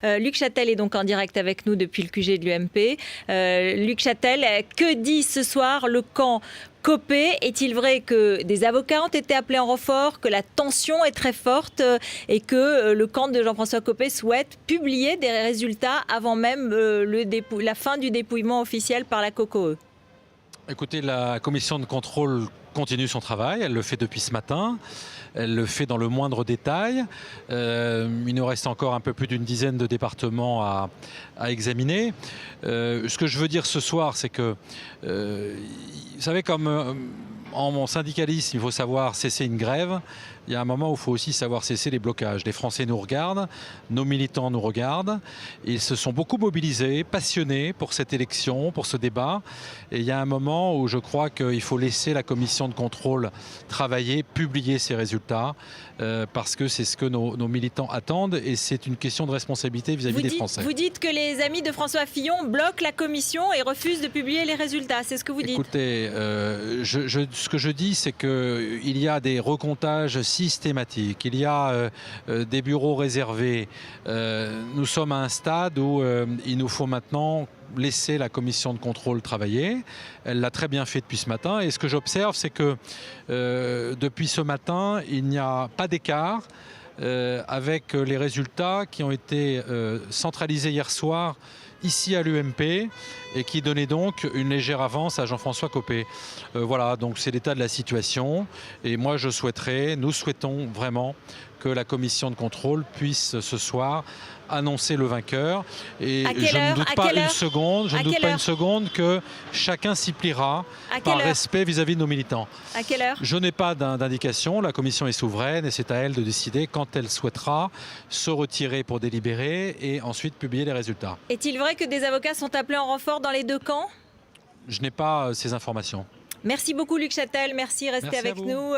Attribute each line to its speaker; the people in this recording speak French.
Speaker 1: Luc Châtel est donc en direct avec nous depuis le QG de l'UMP. Luc Châtel, que dit ce soir le camp Copé? Est-il vrai que des avocats ont été appelés en renfort, que la tension est très forte et que le camp de Jean-François Copé souhaite publier des résultats avant même la fin du dépouillement officiel par la COCOE?
Speaker 2: Écoutez, la commission de contrôle continue son travail, elle le fait depuis ce matin, elle le fait dans le moindre détail. Il nous reste encore un peu plus d'une dizaine de départements à examiner. Ce que je veux dire ce soir, c'est que, vous savez, comme en syndicalisme, il faut savoir cesser une grève. Il y a un moment où il faut aussi savoir cesser les blocages. Les Français nous regardent, nos militants nous regardent. Ils se sont beaucoup mobilisés, passionnés pour cette élection, pour ce débat. Et il y a un moment où je crois qu'il faut laisser la commission de contrôle travailler, publier ses résultats, parce que c'est ce que nos militants attendent et c'est une question de responsabilité vis-à-vis des Français.
Speaker 1: Vous dites que les amis de François Fillon bloquent la commission et refusent de publier les résultats. C'est ce que vous dites?
Speaker 2: Écoutez, ce que je dis, c'est qu'il y a des recomptages systématiques, il y a des bureaux réservés. Nous sommes à un stade où il nous faut maintenant laisser la commission de contrôle travailler. Elle l'a très bien fait depuis ce matin. Et ce que j'observe, c'est que depuis ce matin, il n'y a pas d'écart avec les résultats qui ont été centralisés hier soir ici à l'UMP et qui donnait donc une légère avance à Jean-François Copé. Voilà, donc c'est l'état de la situation. Et moi, nous souhaitons vraiment que la commission de contrôle puisse ce soir annoncer le vainqueur. Et je ne doute pas une seconde que chacun s'y pliera par respect vis-à-vis de nos militants.
Speaker 1: À quelle heure?
Speaker 2: Je n'ai pas d'indication. La commission est souveraine et c'est à elle de décider quand elle souhaitera se retirer pour délibérer et ensuite publier les résultats.
Speaker 1: Est-il vrai que des avocats sont appelés en renfort dans les deux camps?
Speaker 2: Je n'ai pas ces informations.
Speaker 1: Merci beaucoup Luc Châtel, merci, restez avec nous.